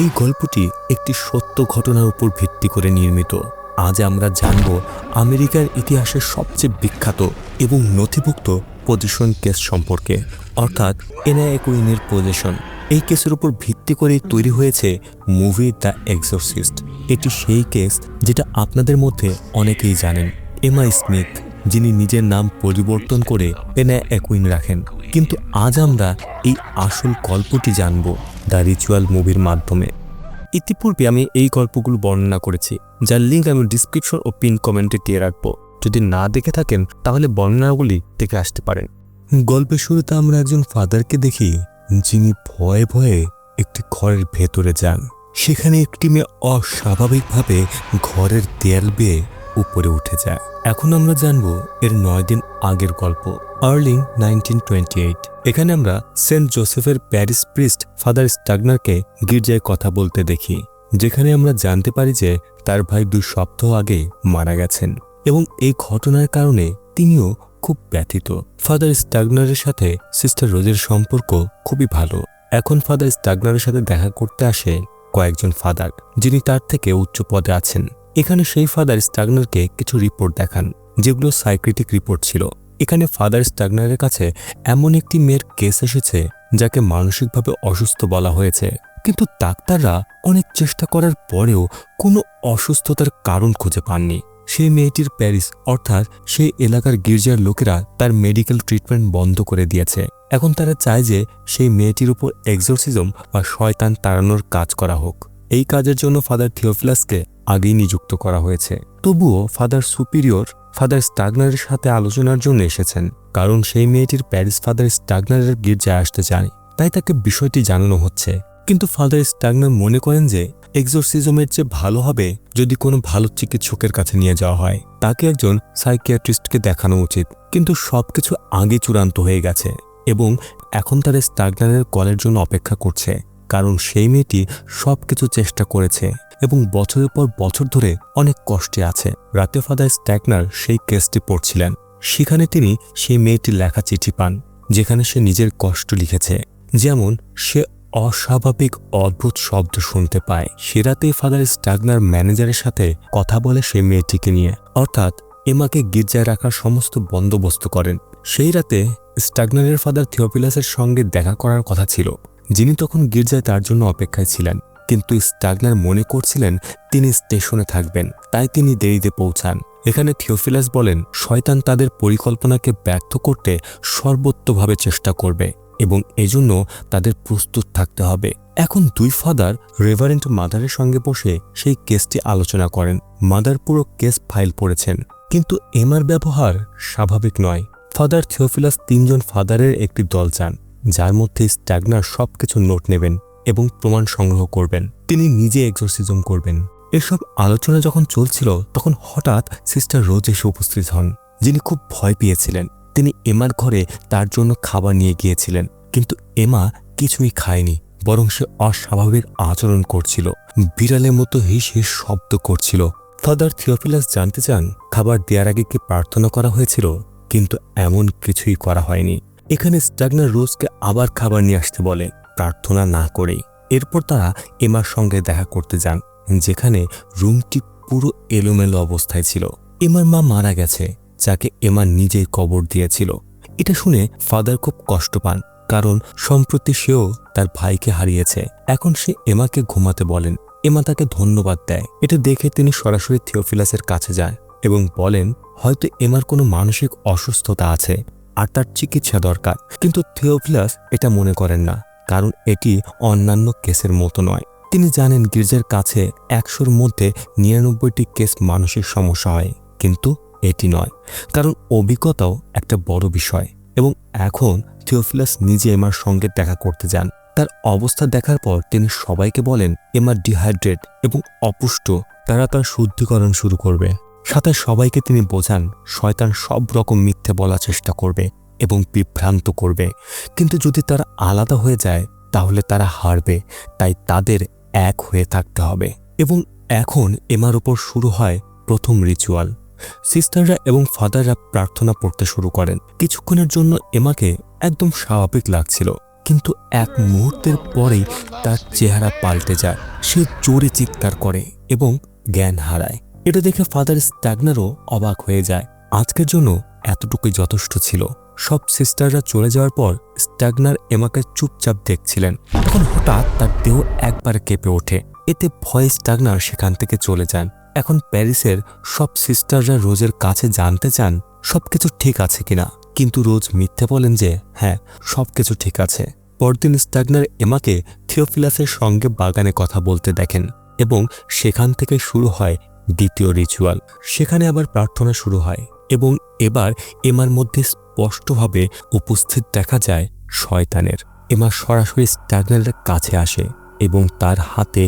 এই গল্পটি একটি সত্য ঘটনার উপর ভিত্তি করে নির্মিত। আজ আমরা জানব আমেরিকার ইতিহাসের সবচেয়ে বিখ্যাত এবং নথিভুক্ত পজিশন কেস সম্পর্কে, অর্থাৎ এনা একুইনের পজিশন। এই কেসের উপর ভিত্তি করেই তৈরি হয়েছে মুভি দ্য এক্সোরসিস্ট। এটি সেই কেস যেটা আপনাদের মধ্যে অনেকেই জানেন। এমা স্মিথ, যিনি নিজের নাম পরিবর্তন করে এনা একুইন রাখেন। কিন্তু আজ আমরা এই আসল গল্পটি জানব দ্য রিচুয়াল মুভির মাধ্যমে। ইতিপূর্বে আমি এই গল্পগুলো বর্ণনা করেছি, যার লিঙ্ক আমি ডিসক্রিপশন ও পিন কমেন্টে দিয়ে রাখবো। যদি না দেখে থাকেন তাহলে বর্ণনাগুলি দেখে আসতে পারেন। গল্পের শুরুতে আমরা একজন ফাদারকে দেখি, যিনি ভয়ে ভয়ে একটি ঘরের ভেতরে যান। সেখানে একটি মেয়ে অস্বাভাবিকভাবে ঘরের দেয়াল বেয়ে উপরে উঠে যায়। এখন আমরা জানব এর 9 দিন আগের গল্প, আর্লি 1928। এখানে আমরা সেন্ট জোসেফের প্যারিশ প্রিস্ট ফাদার স্টাগনারকে গির্জায় কথা বলতে দেখি, যেখানে আমরা জানতে পারি যে তার ভাই 2 সপ্তাহ আগে মারা গেছেন এবং এই ঘটনার কারণে তিনিও খুব ব্যথিত। ফাদার স্টাগনারের সাথে সিস্টার রোজের সম্পর্ক খুবই ভালো। এখন ফাদার স্টাগনারের সাথে দেখা করতে আসে কয়েকজন ফাদার, যিনি তার থেকে উচ্চ পদে আছেন। এখানে সেই ফাদার স্টাগনারকে কিছু রিপোর্ট দেখান, যেগুলো সাইক্রেটিক রিপোর্ট ছিল। এখানে ফাদার স্টাগনারের কাছে এমন একটি মেয়ের কেস এসেছে যাকে মানসিকভাবে অসুস্থ বলা হয়েছে, কিন্তু ডাক্তাররা অনেক চেষ্টা করার পরেও কোনো অসুস্থতার কারণ খুঁজে পাননি। সেই মেয়েটির প্যারিস অর্থাৎ সেই এলাকার গির্জার লোকেরা তার মেডিকেল ট্রিটমেন্ট বন্ধ করে দিয়েছে। এখন তারা চায় যে সেই মেয়েটির উপর এক্সোরসিজম বা শয়তান তাড়ানোর কাজ করা হোক। এই কাজের জন্য ফাদার থিওফিলাসকে আগেই নিযুক্ত করা হয়েছে। তবুও ফাদার সুপিরিয়র ফাদার স্টাগনারের সাথে আলোচনার জন্য এসেছেন, কারণ সেই মেয়েটির প্যারিস ফাদার স্টাগনারের গির্জায় আসতে চায়, তাই তাকে বিষয়টি জানানো হচ্ছে। কিন্তু ফাদার স্টাগনার মনে করেন যে এক্সোরসিজমের চেয়ে ভালো হবে যদি কোনো ভালো চিকিৎসকের কাছে নিয়ে যাওয়া হয়। তাকে একজন সাইকিয়াট্রিস্টকে দেখানো উচিত। কিন্তু সবকিছু আগে চূড়ান্ত হয়ে গেছে এবং এখন তারা স্টাগনারের কলের জন্য অপেক্ষা করছে, কারণ সেই মেয়েটি সবকিছু চেষ্টা করেছে এবং বছরের পর বছর ধরে অনেক কষ্টে আছে। রাতে ফাদার স্টাগনার সেই কেসটি পড়ছিলেন। সেখানে তিনি সেই মেয়েটির লেখা চিঠি পান, যেখানে সে নিজের কষ্ট লিখেছে। যেমন সে অস্বাভাবিক অদ্ভুত শব্দ শুনতে পায়। সে রাতেই ফাদার স্টাগনার ম্যানেজারের সাথে কথা বলে সেই মেয়েটিকে নিয়ে, অর্থাৎ এমাকে গির্জায় রাখার সমস্ত বন্দোবস্ত করেন। সেই রাতে স্টাগনারের ফাদার থিওফিলাসের সঙ্গে দেখা করার কথা ছিল, যিনি তখন গির্জায় তার জন্য অপেক্ষায় ছিলেন। কিন্তু স্টাগনার মনে করছিলেন তিনি স্টেশনে থাকবেন, তাই তিনি দেরিতে পৌঁছান। এখানে থিওফিলাস বলেন শয়তান তাদের পরিকল্পনাকে ব্যর্থ করতে সর্বোত্তভাবে চেষ্টা করবে এবং এজন্য তাদের প্রস্তুত থাকতে হবে। এখন 2 ফাদার রেভারেন্ট মাদারের সঙ্গে বসে সেই কেসটি আলোচনা করেন। মাদার পুরো কেস ফাইল পড়েছেন, কিন্তু এমার ব্যবহার স্বাভাবিক নয়। ফাদার থিওফিলাস 3 জন ফাদারের একটি দল চান, যার মধ্যে স্টাগনার সবকিছু নোট নেবেন এবং প্রমাণ সংগ্রহ করবেন। তিনি নিজে এক্সোরসিজম করবেন। এসব আলোচনা যখন চলছিল তখন হঠাৎ সিস্টার রোজ এসে উপস্থিত হন, যিনি খুব ভয় পেয়েছিলেন। তিনি এমার ঘরে তার জন্য খাবার নিয়ে গিয়েছিলেন, কিন্তু এমা কিছুই খায়নি, বরং সে অস্বাভাবিক আচরণ করছিল, বিড়ালের মতো হিস হিস শব্দ করছিল। ফাদার থিওফিলাস জানতে চান খাবার দেওয়ার আগে কি প্রার্থনা করা হয়েছিল, কিন্তু এমন কিছুই করা হয়নি। এখানে স্টাগনার রোজকে আবার খাবার নিয়ে আসতে বলে, প্রার্থনা না করেই। এরপর তারা এমার সঙ্গে দেখা করতে যান, যেখানে রুমটি পুরো এলোমেলো অবস্থায় ছিল। এমার মা মারা গেছে, যাকে এমা নিজেই কবর দিয়েছিল। এটা শুনে ফাদার খুব কষ্ট পান, কারণ সম্প্রতি সেও তার ভাইকে হারিয়েছে। এখন সে এমাকে ঘুমাতে বলেন। এমা তাকে ধন্যবাদ দেয়। এটা দেখে তিনি সরাসরি থিওফিলাসের কাছে যায় এবং বলেন হয়তো এমার কোনো মানসিক অসুস্থতা আছে আর তার চিকিৎসা দরকার। কিন্তু থিওফিলাস এটা মনে করেন না, কারণ এটি অন্যান্য কেসের মতো নয়। তিনি জানেন গির্জার কাছে 100-র মধ্যে 99টি কেস মানসিক সমস্যা হয়, কিন্তু এটি নয়, কারণ অভিজ্ঞতাও একটা বড় বিষয়। এবং এখন থিওফিলাস নিজে এমার সঙ্গে দেখা করতে যান। তার অবস্থা দেখার পর তিনি সবাইকে বলেন এমা ডিহাইড্রেট এবং অপুষ্ট, তারা তার শুদ্ধিকরণ শুরু করবে। সাথে সবাইকে তিনি বোঝান শয়তান সব রকম মিথ্যে বলার চেষ্টা করবে এবং বিভ্রান্ত করবে, কিন্তু যদি তারা আলাদা হয়ে যায় তাহলে তারা হারবে, তাই তাদের এক হয়ে থাকতে হবে। এবং এখন এমার উপর শুরু হয় প্রথম রিচুয়াল। সিস্টাররা এবং ফাদাররা প্রার্থনা পড়তে শুরু করেন। কিছুক্ষণের জন্য এমাকে একদম স্বাভাবিক লাগছিল, কিন্তু এক মুহূর্তের পরেই তার চেহারা পাল্টে যায়। সে জোরে চিৎকার করে এবং জ্ঞান হারায়। এটা দেখে ফাদার স্ট্যাগনারও অবাক হয়ে যায়। আজকের জন্য এতটুকুই যথেষ্ট ছিল। সব সিস্টাররা চলে যাওয়ার পর স্ট্যাগনার এমাকে চুপচাপ দেখছিলেন। তখন হঠাৎ তার দেহ একবার কেঁপে ওঠে। এতে ভয়ে স্ট্যাগনার সেখান থেকে চলে যান। এখন প্যারিসের সব সিস্টাররা রোজের কাছে জানতে চান সবকিছু ঠিক আছে কিনা, কিন্তু রোজ মিথ্যে বলেন যে হ্যাঁ, সবকিছু ঠিক আছে। পরদিন স্ট্যাগনার এমাকে থিওফিলাসের সঙ্গে বাগানে কথা বলতে দেখেন এবং সেখান থেকে শুরু হয় দ্বিতীয় রিচুয়াল। সেখানে আবার প্রার্থনা শুরু হয় এবং এবার এমার মধ্যে স্পষ্টভাবে উপস্থিত দেখা যায় শয়তানের। এমা সরাসরি স্ট্যাগনারের কাছে আসে এবং তার হাতে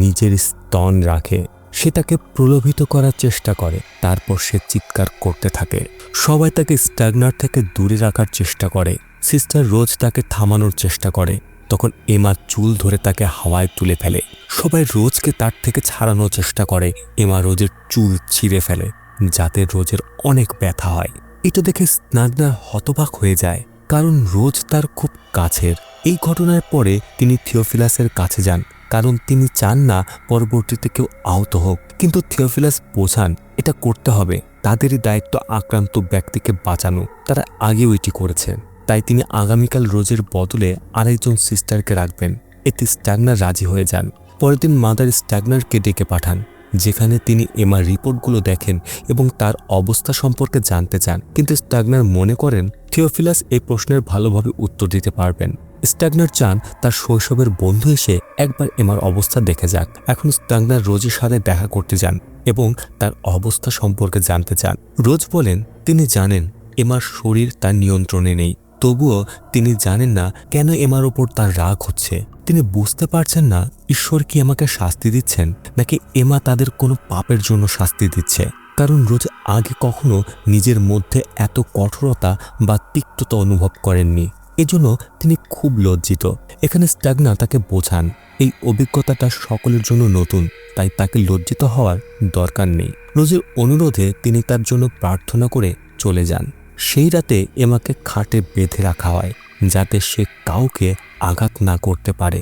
নিজের স্তন রাখে। সে তাকে প্রলোভিত করার চেষ্টা করে। তারপর সে চিৎকার করতে থাকে। সবাই তাকে স্ট্যাগনার থেকে দূরে রাখার চেষ্টা করে। সিস্টার রোজ তাকে থামানোর চেষ্টা করে। তখন এমা চুল ধরে তাকে হাওয়ায় তুলে ফেলে। সবাই রোজকে তার থেকে ছাড়ানোর চেষ্টা করে। এমা রোজের চুল ছিঁড়ে ফেলে, যাতে রোজের অনেক ব্যথা হয়। এটা দেখে স্ট্যাগনার হতবাক হয়ে যায়, কারণ রোজ তার খুব কাছের। এই ঘটনার পরে তিনি থিওফিলাসের কাছে যান, কারণ তিনি চান না পরবর্তীতে কেউ আহত হোক। কিন্তু থিওফিলাস বোঝান এটা করতে হবে, তাদেরই দায়িত্ব আক্রান্ত ব্যক্তিকে বাঁচানো। তারা আগেও এটি করেছেন, তাই তিনি আগামীকাল রোজের বদলে আরেকজন সিস্টারকে রাখবেন। এতে স্ট্যাগনার রাজি হয়ে যান। পরের দিন মাদার স্ট্যাগনারকে ডেকে পাঠান, যেখানে তিনি এমার রিপোর্টগুলো দেখেন এবং তার অবস্থা সম্পর্কে জানতে চান। কিন্তু স্ট্যাগনার মনে করেন থিওফিলাস এই প্রশ্নের ভালোভাবে উত্তর দিতে পারবেন। স্ট্যাগনার চান তার শৈশবের বন্ধু এসে একবার এমার অবস্থা দেখে যাক। এখন স্ট্যাগনার রোজের সাথে দেখা করতে যান এবং তার অবস্থা সম্পর্কে জানতে চান। রোজ বলেন তিনি জানেন এমার শরীর তার নিয়ন্ত্রণে নেই, তবুও তিনি জানেন না কেন এমার ওপর তার রাগ হচ্ছে। তিনি বুঝতে পারছেন না ঈশ্বর কি এমাকে শাস্তি দিচ্ছেন নাকি এমা তাদের কোনো পাপের জন্য শাস্তি দিচ্ছে। কারণ রোজ আগে কখনো নিজের মধ্যে এত কঠোরতা বা তিক্ততা অনুভব করেননি। এজন্য তিনি খুব লজ্জিত। এখানে স্ট্যাগনার তাকে বোঝান এই অভিজ্ঞতাটা সকলের জন্য নতুন, তাই তাকে লজ্জিত হওয়ার দরকার নেই। রোজের অনুরোধে তিনি তার জন্য প্রার্থনা করে চলে যান। সেই রাতে এমাকে খাটে বেঁধে রাখা হয়, যাতে সে কাউকে আঘাত না করতে পারে।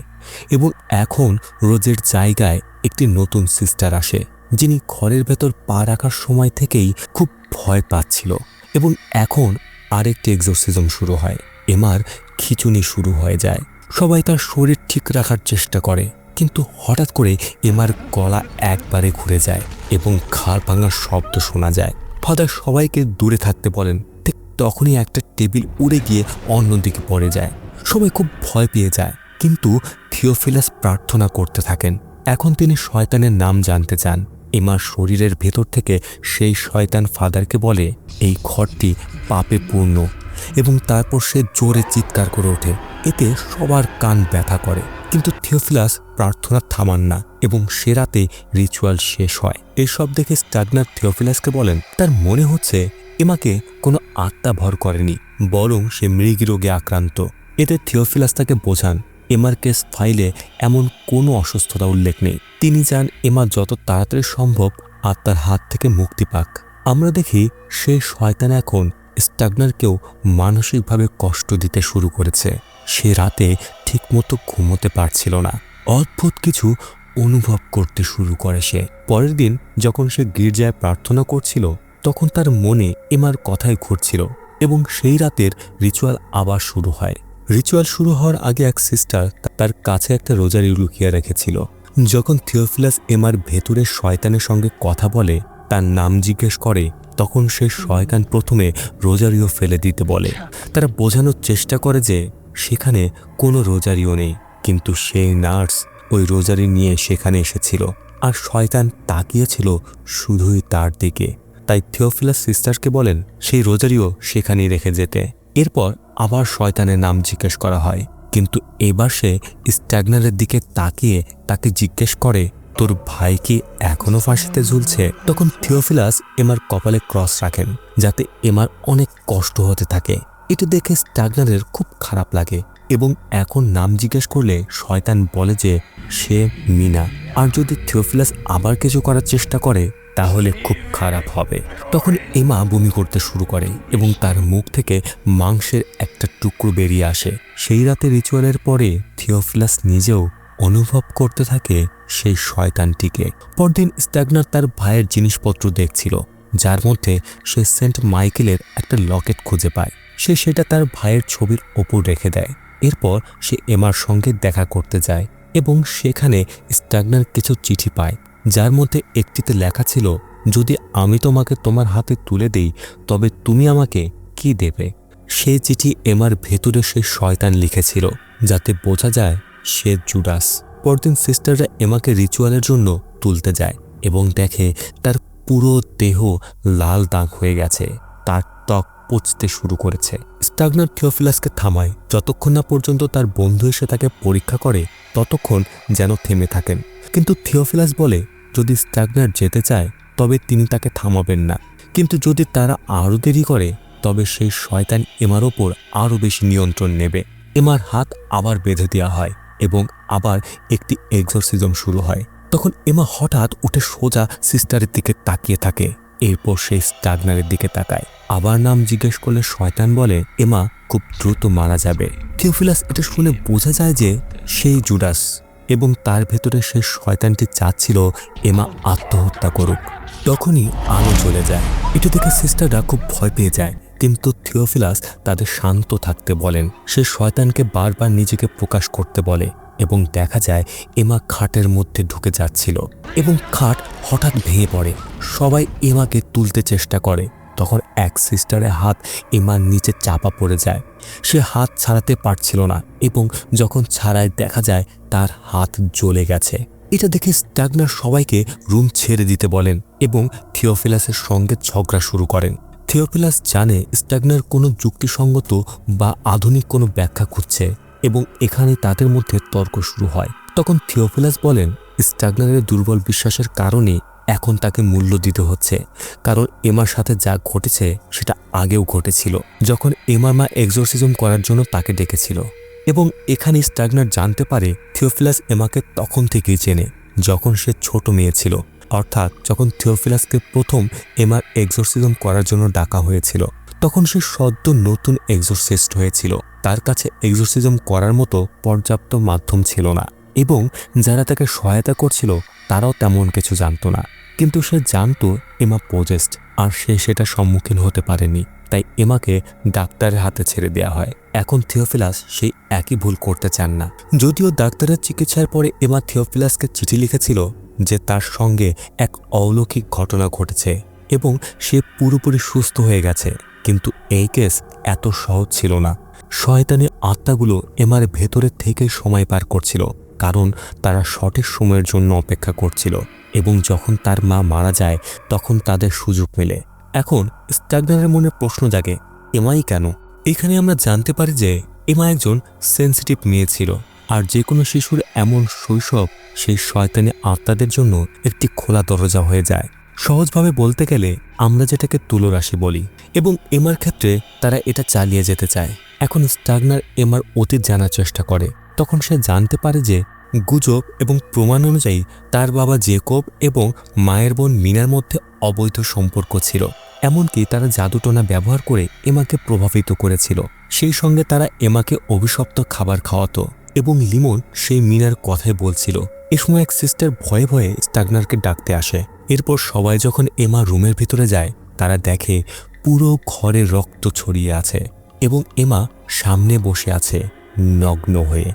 এবং এখন রোজের জায়গায় একটি নতুন সিস্টার আসে, যিনি ঘরের ভেতর পা রাখার সময় থেকেই খুব ভয় পাচ্ছিল। এবং এখন আরেকটি এক্সোরসিজম শুরু হয়। এমার খিঁচুনি শুরু হয়ে যায়। সবাই তার শরীর ঠিক রাখার চেষ্টা করে, কিন্তু হঠাৎ করে এমার গলা একবারে ঘুরে যায় এবং ঘাড় ভাঙার শব্দ শোনা যায়। ফাদার সবাইকে দূরে থাকতে বলেন। ঠিক তখনই একটা টেবিল উড়ে গিয়ে অন্যদিকে পড়ে যায়। সবাই খুব ভয় পেয়ে যায়, কিন্তু থিওফিলাস প্রার্থনা করতে থাকেন। এখন তিনি শয়তানের নাম জানতে চান। এমার শরীরের ভেতর থেকে সেই শয়তান ফাদারকে বলে এই ঘরটি পাপে পূর্ণ, এবং তারপর সে জোরে চিৎকার করে ওঠে। এতে সবার কান ব্যথা করে, কিন্তু থিওফিলাস প্রার্থনা থামান না এবং সে রাতে রিচুয়াল শেষ হয়। এসব দেখে স্ট্যাগনার থিওফিলাসকে বলেন তার মনে হচ্ছে এমাকে কোনো আত্মা ভর করেনি, বরং সে মৃগরোগে আক্রান্ত। এতে থিওফিলাস তাকে বোঝান এমার কেস ফাইলে এমন কোনো অসুস্থতা উল্লেখ নেই। তিনি চান এমা যত তাড়াতাড়ি সম্ভব আত্মার হাত থেকে মুক্তি পাক। আমরা দেখি সেই শয়তান এখন স্ট্যাগনারকেও মানসিকভাবে কষ্ট দিতে শুরু করেছে। সে রাতে ঠিকমতো ঘুমোতে পারছিল না, অদ্ভুত কিছু অনুভব করতে শুরু করে সে। পরের দিন যখন সে গির্জায় প্রার্থনা করছিল, তখন তার মনে এমার কথাই ঘুরছিল এবং সেই রাতের রিচুয়াল আবার শুরু হয়। রিচুয়াল শুরু হওয়ার আগে এক সিস্টার তার কাছে একটা রোজারি লুকিয়ে রেখেছিল। যখন থিওফিলাস এমার ভেতরের শয়তানের সঙ্গে কথা বলে, তার নাম জিজ্ঞেস করে, তখন সে শয়তান প্রথমে রোজারিও ফেলে দিতে বলে। তারা বোঝানোর চেষ্টা করে যে সেখানে কোনো রোজারিও নেই, কিন্তু সেই নার্স ওই রোজারি নিয়ে সেখানে এসেছিল আর শয়তান তাকিয়েছিল শুধুই তার দিকে। তাই থিওফিলাস সিস্টারকে বলেন সেই রোজারিও সেখানেই রেখে যেতে। এরপর আবার শয়তানের নাম জিজ্ঞেস করা হয়, কিন্তু এবার সে স্ট্যাগনারের দিকে তাকিয়ে তাকে জিজ্ঞেস করে তোর ভাই কি এখনো ফাঁসিতে ঝুলছে? তখন থিওফিলাস এমার কপালে ক্রস রাখেন, যাতে এমার অনেক কষ্ট হতে থাকে। এটা দেখে স্ট্যাগনারের খুব খারাপ লাগে এবং এখন নাম জিজ্ঞেস করলে শয়তান বলে যে সে মিনা। আর যদি থিওফিলাস আবার কিছু করার চেষ্টা করে, তাহলে খুব খারাপ হবে। তখন এমা বমি করতে শুরু করে এবং তার মুখ থেকে মাংসের একটা টুকরো বেরিয়ে আসে। সেই রাতে রিচুয়ালের পরে থিওফিলাস নিজেও অনুভব করতে থাকে সেই শয়তানটিকে। পরদিন স্ট্যাগনার তার ভাইয়ের জিনিসপত্র দেখছিল, যার মধ্যে সে সেন্ট মাইকেলের একটা লকেট খুঁজে পায়। সে সেটা তার ভাইয়ের ছবির ওপর রেখে দেয়। এরপর সে এমার সঙ্গে দেখা করতে যায় এবং সেখানে স্ট্যাগনার কিছু চিঠি পায়, যার মধ্যে একটিতে লেখা ছিল, যদি আমি তোমাকে তোমার হাতে তুলে দিই তবে তুমি আমাকে কি দেবে। সেই চিঠি এমার ভেতরে সে শয়তান লিখেছিল, যাতে বোঝা যায় সে জুডাস। পরদিন সিস্টাররা এমাকে রিচুয়ালের জন্য তুলতে যায় এবং দেখে তার পুরো দেহ লাল দাগ হয়ে গেছে, তার ত্বক পচতে শুরু করেছে। স্ট্যাগনার থিওফিলাসকে থামায়, যতক্ষণ না পর্যন্ত তার বন্ধু এসে তাকে পরীক্ষা করে ততক্ষণ যেন থেমে থাকেন। কিন্তু থিওফিলাস বলে যদি স্ট্যাগনার যেতে চায় তবে তিনি তাকে থামাবেন না, কিন্তু যদি তারা আরও দেরি করে তবে সেই শয়তান এমার ওপর আরও বেশি নিয়ন্ত্রণ নেবে। এমার হাত আবার বেঁধে দেওয়া হয় এবং আবার একটি এক্সরসিজম শুরু হয়। তখন এমা হঠাৎ উঠে সোজা সিস্টারের দিকে তাকিয়ে থাকে। এরপর সে স্ট্যাগনারের দিকে তাকায়। আবার নাম জিজ্ঞেস করলে শয়তান বলে এমা খুব দ্রুত মারা যাবে। থিওফিলাস এটা শুনে বোঝা যায় যে সেই জুডাস এবং তার ভেতরে সেই শয়তানটি চাচ্ছিল এমা আত্মহত্যা করুক। তখনই আলো চলে যায়। এটা দেখে সিস্টাররা খুব ভয় পেয়ে যায়, কিন্তু থিওফিলাস তাদের শান্ত থাকতে বলেন। সে শয়তানকে বারবার নিজেকে প্রকাশ করতে বলে এবং দেখা যায় এমা খাটের মধ্যে ঢুকে যাচ্ছিল এবং খাট হঠাৎ ভেঙে পড়ে। সবাই এমাকে তুলতে চেষ্টা করে। তখন এক সিস্টারের হাত এমার নিচে চাপা পড়ে যায়। সে হাত ছাড়াতে পারছিল না এবং যখন ছাড়ায় দেখা যায় তার হাত জ্বলে গেছে। এটা দেখে স্ট্যাগনার সবাইকে রুম ছেড়ে দিতে বলেন এবং থিওফিলাসের সঙ্গে ঝগড়া শুরু করেন। থিওফিলাস জানে স্ট্যাগনার কোনো যুক্তিসঙ্গত বা আধুনিক কোনো ব্যাখ্যা খুঁজছে এবং এখানে তাদের মধ্যে তর্ক শুরু হয়। তখন থিওফিলাস বলেন স্ট্যাগনারের দুর্বল বিশ্বাসের কারণে এখন তাকে মূল্য দিতে হচ্ছে, কারণ এমার সাথে যা ঘটেছে সেটা আগেও ঘটেছিল, যখন এমার মা এক্সরসিজম করার জন্য তাকে ডেকেছিল। এবং এখানে স্ট্যাগনার জানতে পারে থিওফিলাস এমাকে তখন থেকেই চেনে, যখন সে ছোট মেয়ে ছিল, অর্থাৎ যখন থিওফিলাসকে প্রথম এমার এক্সরসিজম করার জন্য ডাকা হয়েছিল। তখন সে সদ্য নতুন এক্সরসিস্ট হয়েছিল। তার কাছে এক্সরসিজম করার মতো পর্যাপ্ত মাধ্যম ছিল না এবং যারা তাকে সহায়তা করছিল তারাও তেমন কিছু জানতো না। কিন্তু সে জানতো এমা পজেসড, আর সে সেটা সম্মুখীন হতে পারেনি, তাই এমাকে ডাক্তারের হাতে ছেড়ে দেওয়া হয়। এখন থিওফিলাস সেই একই ভুল করতে চান না। যদিও ডাক্তারের চিকিৎসার পরে এমা থিওফিলাসকে চিঠি লিখেছিল যে তার সঙ্গে এক অলৌকিক ঘটনা ঘটেছে এবং সে পুরোপুরি সুস্থ হয়ে গেছে, কিন্তু এই কেস এত সহজ ছিল না। শয়তানি আত্মাগুলো এমার ভেতরে থেকে সময় পার করছিল, কারণ তারা সঠিক সময়ের জন্য অপেক্ষা করছিল এবং যখন তার মা মারা যায় তখন তাদের সুযোগ মেলে। এখন স্ট্যাগনারের মনে প্রশ্ন জাগে, এমাই কেন? এখানে আমরা জানতে পারি যে এমা একজন সেন্সিটিভ মেয়ে ছিল, আর যে কোনো শিশুর এমন শৈশব সেই শয়তানি আত্মাদের জন্য একটি খোলা দরজা হয়ে যায়। সহজভাবে বলতে গেলে আমরা যেটাকে তুলোরাশি বলি, এবং এমার ক্ষেত্রে তারা এটা চালিয়ে যেতে চায়। এখন স্ট্যাগনার এমার অতীত জানার চেষ্টা করে। তখন সে জানতে পারে যে গুজব এবং প্রমাণ অনুযায়ী তার বাবা জেকব এবং মায়ের বোন মিনার মধ্যে অবৈধ সম্পর্ক ছিল। এমনকি তারা জাদুটোনা ব্যবহার করে এমাকে প্রভাবিত করেছিল। সেই সঙ্গে তারা এমাকে অভিশপ্ত খাবার খাওয়াতো এবং লিমন সেই মিনার কথাই বলছিল। এ সময় এক সিস্টার ভয়ে ভয়ে স্ট্যাগনারকে ডাকতে আসে। এরপর সবাই যখন এমা রুমের ভিতরে যায় তারা দেখে পুরো ঘরে রক্ত ছড়িয়ে আছে এবং এমা সামনে বসে আছে নগ্ন হয়ে।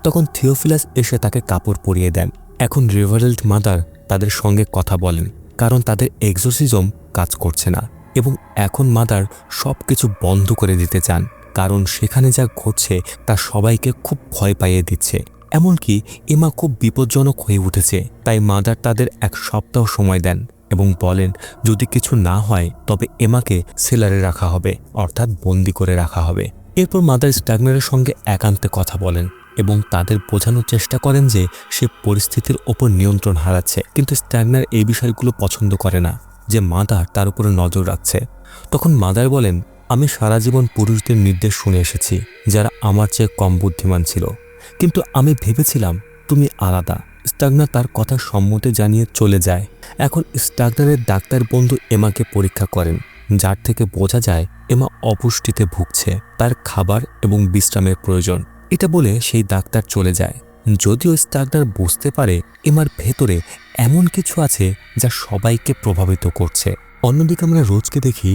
তখন থিওফিলাস এসে তাকে কাপড় পরিয়ে দেন। এখন রেভারেল্ড মাদার তাদের সঙ্গে কথা বলেন, কারণ তাদের এক্সোরসিজম কাজ করছে না এবং এখন মাদার সব কিছু বন্ধ করে দিতে চান, কারণ সেখানে যা ঘটছে তা সবাইকে খুব ভয় পাইয়ে দিচ্ছে। এমনকি এমা খুব বিপজ্জনক হয়ে উঠেছে, তাই মাদার তাদের 1 সপ্তাহ সময় দেন এবং বলেন যদি কিছু না হয় তবে এমাকে সেলারে রাখা হবে, অর্থাৎ বন্দি করে রাখা হবে। এরপর মাদার স্ট্যাগনারের সঙ্গে একান্তে কথা বলেন এবং তাদের বোঝানোর চেষ্টা করেন যে সে পরিস্থিতির ওপর নিয়ন্ত্রণ হারাচ্ছে, কিন্তু স্ট্যাগনার এই বিষয়গুলো পছন্দ করে না যে মাদার তার উপরে নজর রাখছে। তখন মাদার বলেন, আমি সারা জীবন পুরুষদের নির্দেশ শুনে এসেছি যারা আমার চেয়ে কম বুদ্ধিমান ছিল, কিন্তু আমি ভেবেছিলাম তুমি আলাদা, স্টাগনার তার কথা সম্মতি জানিয়ে চলে যায়। এখন স্টাগনারের ডাক্তার বন্ধু এমাকে পরীক্ষা করেন, যার থেকে বোঝা যায় এমা অপুষ্টিতে ভুগছে, তার খাবার এবং বিশ্রামের প্রয়োজন। এটা বলে সেই ডাক্তার চলে যায়। যদিও স্টাগনার বুঝতে পারে এমার ভেতরে এমন কিছু আছে যা সবাইকে প্রভাবিত করছে। অন্যদিকে আমরা রোজকে দেখি,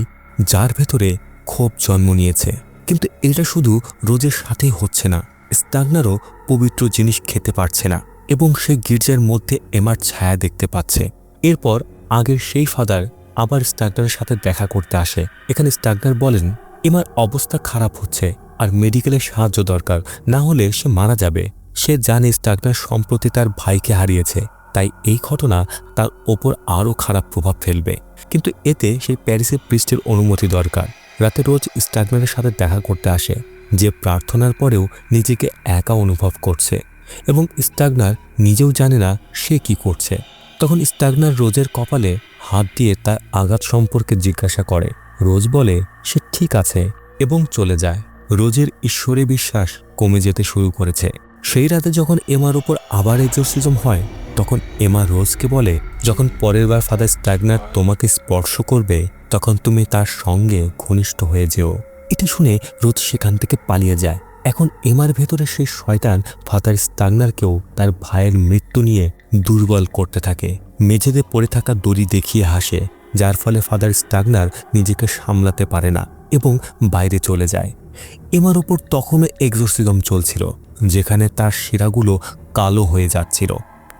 যার ভেতরে ক্ষোভ জন্ম নিয়েছে। কিন্তু এটা শুধু রোজের সাথেই হচ্ছে না, স্টাগনারও পবিত্র জিনিস খেতে পারছে না এবং সে গির্জার মধ্যে এমার ছায়া দেখতে পাচ্ছে। এরপর আগের সেই ফাদার আবার স্টাগনারের সাথে দেখা করতে আসে। এখানে স্টাগনার বলেন এমার অবস্থা খারাপ হচ্ছে আর মেডিকেলের সাহায্য দরকার, না হলে সে মারা যাবে। সে জানে স্টাগনার সম্প্রতি তার ভাইকে হারিয়েছে, তাই এই ঘটনা তার ওপর আরও খারাপ প্রভাব ফেলবে। কিন্তু এতে সেই প্যারিসের প্রিস্টের অনুমতি দরকার। রাতে রোজ স্টাগনারের সাথে দেখা করতে আসে, যে প্রার্থনার পরেও নিজেকে একা অনুভব করছে এবং স্টাগনার নিজেও জানে না সে কি করছে। তখন স্টাগনার রোজের কপালে হাত দিয়ে তার আঘাত সম্পর্কে জিজ্ঞাসা করে। রোজ বলে সে ঠিক আছে এবং চলে যায়। রোজের ঈশ্বরে বিশ্বাস কমে যেতে শুরু করেছে। সেই রাতে যখন এমার উপর আবার এক্সোরসিজম হয়, তখন এমা রোজকে বলে যখন পরের বার ফাদার স্টাগনার তোমাকে স্পর্শ করবে তখন তুমি তার সঙ্গে ঘনিষ্ঠ হয়ে যেও। এটা শুনে রোজ সেখান থেকে পালিয়ে যায়। এখন এমার ভেতরে সেই শয়তান ফাদার স্টাগনারকেও তার ভাইয়ের মৃত্যু নিয়ে দুর্বল করতে থাকে। মেঝেতে পড়ে থাকা দড়ি দেখিয়ে হাসে, যার ফলে ফাদার স্টাগনার নিজেকে সামলাতে পারে না এবং বাইরে চলে যায়। এমার ওপর তখনও এক্সোরসিজম চলছিল, যেখানে তার শিরাগুলো কালো হয়ে যাচ্ছিল।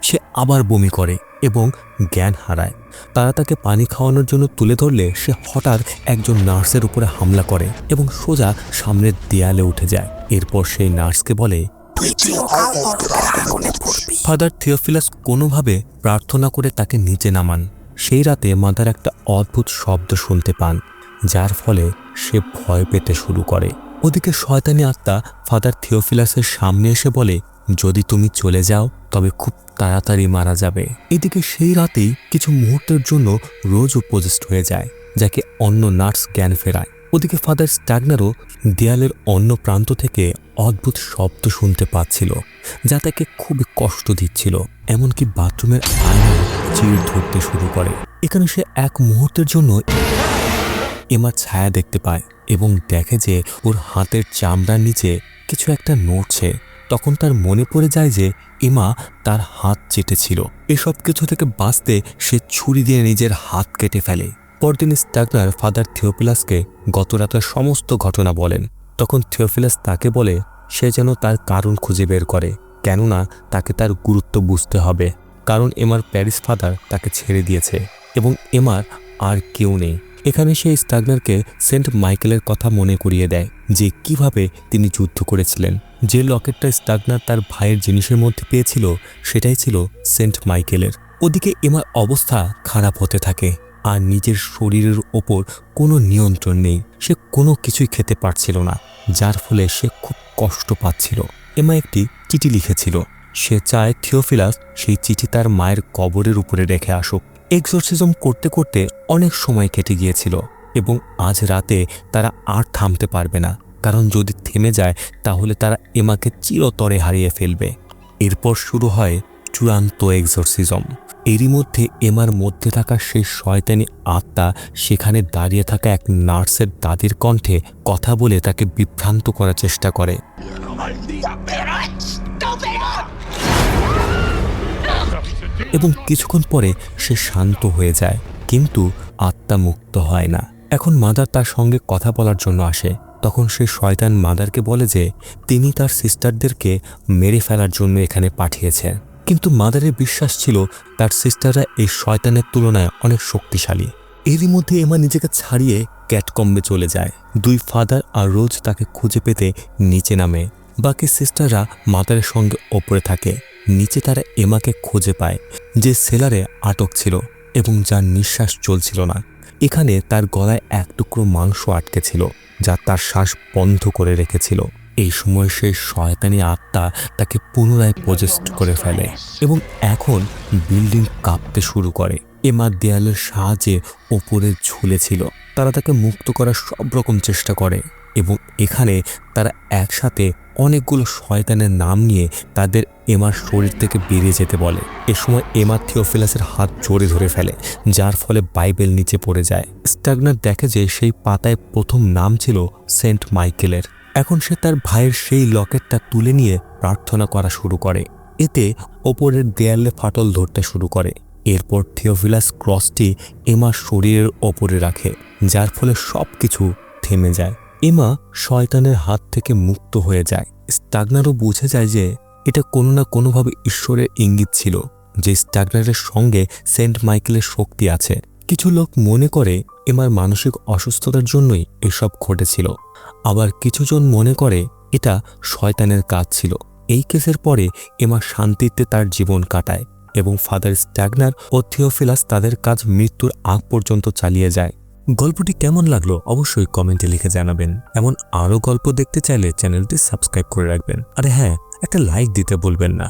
সে আবার বমি করে এবং জ্ঞান হারায়। তারা তাকে পানি খাওয়ানোর জন্য তুলে ধরলে সে হঠাৎ একজন নার্সের উপরে হামলা করে এবং সোজা সামনের দেয়ালে উঠে যায়। এরপর সেই নার্সকে বলে ফাদার থিওফিলাস কোনোভাবে প্রার্থনা করে তাকে নিচে নামান। সেই রাতে মাদার একটা অদ্ভুত শব্দ শুনতে পান, যার ফলে সে ভয় পেতে শুরু করে। ওদিকে শয়তানি আত্মা ফাদার থিওফিলাসের সামনে এসে বলে যদি তুমি চলে যাও তবে খুব তাড়াতাড়ি মারা যাবে। এদিকে সেই রাতেই কিছু মুহূর্তের জন্য রোজ উপস্থিত হয়ে যায়, যাকে অন্য নার্স জ্ঞান ফেরায়। ওদিকে ফাদার স্টাগনারও দেয়ালের অন্য প্রান্ত থেকে অদ্ভুত শব্দ শুনতে পাচ্ছিল, যা তাকে খুবই কষ্ট দিচ্ছিল। এমনকি বাথরুমের আয়নায় চিড় ধরতে শুরু করে। এখানে সে এক মুহূর্তের জন্য এমার ছায়া দেখতে পায় এবং দেখে যে ওর হাতের চামড়ার নিচে কিছু একটা নড়ছে। তখন তার মনে পড়ে যায় যে এমা তার হাত চেটেছিল। এসব কিছু থেকে বাঁচতে সে ছুরি দিয়ে নিজের হাত কেটে ফেলে। পরদিন স্টাগনার ফাদার থিওফিলাসকে গত রাতের সমস্ত ঘটনা বলেন। তখন থিওফিলাস তাকে বলে সে যেন তার কারণ খুঁজে বের করে, কেননা তাকে তার গুরুত্ব বুঝতে হবে। কারণ এমার প্যারিস ফাদার তাকে ছেড়ে দিয়েছে এবং এমার আর কেউ নেই। এখানে সে স্টাগনারকে সেন্ট মাইকেলের কথা মনে করিয়ে দেয়, যে কিভাবে তিনি যুদ্ধ করেছিলেন। যে লকেটটা স্টাগনার তার ভাইয়ের জিনিসের মধ্যে পেয়েছিল সেটাই ছিল সেন্ট মাইকেলের। ওদিকে এমার অবস্থা খারাপ হতে থাকে আর নিজের শরীরের ওপর কোনো নিয়ন্ত্রণ নেই। সে কোনো কিছুই খেতে পারছিল না, যার ফলে সে খুব কষ্ট পাচ্ছিল। এমা একটি চিঠি লিখেছিল। সে চায় থিওফিলাস সেই চিঠি তার মায়ের কবরের উপরে রেখে আসুক। এক্সোরসিজম করতে করতে অনেক সময় কেটে গিয়েছিল এবং আজ রাতে তারা আর থামতে পারবে না, কারণ যদি থেমে যায় তাহলে তারা এমাকে চিরতরে হারিয়ে ফেলবে। এরপর শুরু হয় চূড়ান্ত এক্সোরসিজম। এরই মধ্যে এমার মধ্যে থাকা সেই শয়তানি আত্মা সেখানে দাঁড়িয়ে থাকা এক নার্সের দাদির কণ্ঠে কথা বলে তাকে বিভ্রান্ত করার চেষ্টা করে এবং কিছুক্ষণ পরে সে শান্ত হয়ে যায়, কিন্তু আত্মা মুক্ত হয় না। এখন মাদার তার সঙ্গে কথা বলার জন্য আসে। তখন সে শয়তান মাদারকে বলে যে তিনি তার সিস্টারদেরকে মেরে ফেলার জন্য এখানে পাঠিয়েছে। কিন্তু মাদারের বিশ্বাস ছিল তার সিস্টাররা এই শয়তানের তুলনায় অনেক শক্তিশালী। এরই মধ্যে এমা নিজেকে ছাড়িয়ে ক্যাটকম্বে চলে যায়। দুই ফাদার আর রোজ তাকে খুঁজে পেতে নিচে নামে। বাকি সিস্টাররা মাদারের সঙ্গে ওপরে থাকে। নিচে তারা এমাকে খুঁজে পায়, যে সেলারে আটক ছিল এবং যার নিঃশ্বাস চলছিল না। এখানে তার গলায় এক টুকরো মাংস আটকে ছিল, যা তার শ্বাস বন্ধ করে রেখেছিল। এই সময় সেই শয়তানি আত্মা তাকে পুনরায় পজেস্ট করে ফেলে এবং এখন বিল্ডিং কাঁপতে শুরু করে। এমা দেয়ালের সাহায্যে ওপরে ঝুলেছিল। তারা তাকে মুক্ত করার সব রকম চেষ্টা করে এবং এখানে তারা একসাথে অনেকগুলো শয়তানের নাম নিয়ে তাদের এমার শরীর থেকে বেরিয়ে যেতে বলে। এ সময় এমা থিওফিলাসের হাত জোরে ধরে ফেলে, যার ফলে বাইবেল নিচে পড়ে যায়। স্ট্যাগনার দেখে যে সেই পাতায় প্রথম নাম ছিল সেন্ট মাইকেলের। এখন সে তার ভাইয়ের সেই লকেটটা তুলে নিয়ে প্রার্থনা করা শুরু করে। এতে ওপরের দেয়ালে ফাটল ধরতে শুরু করে। এরপর থিওফিলাস ক্রসটি এমার শরীরের ওপরে রাখে, যার ফলে সবকিছু থেমে যায়। এমা শয়তানের হাত থেকে মুক্ত হয়ে যায়। স্ট্যাগনারও বুঝে যায় যে এটা কোনো না কোনোভাবে ঈশ্বরের ইঙ্গিত ছিল, যে স্ট্যাগনারের সঙ্গে সেন্ট মাইকেলের শক্তি আছে। কিছু লোক মনে করে এমার মানসিক অসুস্থতার জন্যই এসব ঘটেছিল, আবার কিছুজন মনে করে এটা শয়তানের কাজ ছিল। এই কেসের পরে এমা শান্তিতে তার জীবন কাটায় এবং ফাদার স্ট্যাগনার ও থিওফিলাস তাদের কাজ মৃত্যুর আগ পর্যন্ত চালিয়ে যায়। গল্পটি কেমন লাগলো অবশ্যই কমেন্টে লিখে জানাবেন। এমন আরও গল্প দেখতে চাইলে চ্যানেলটি সাবস্ক্রাইব করে রাখবেন। আরে হ্যাঁ, একটা লাইক দিতে ভুলবেন না।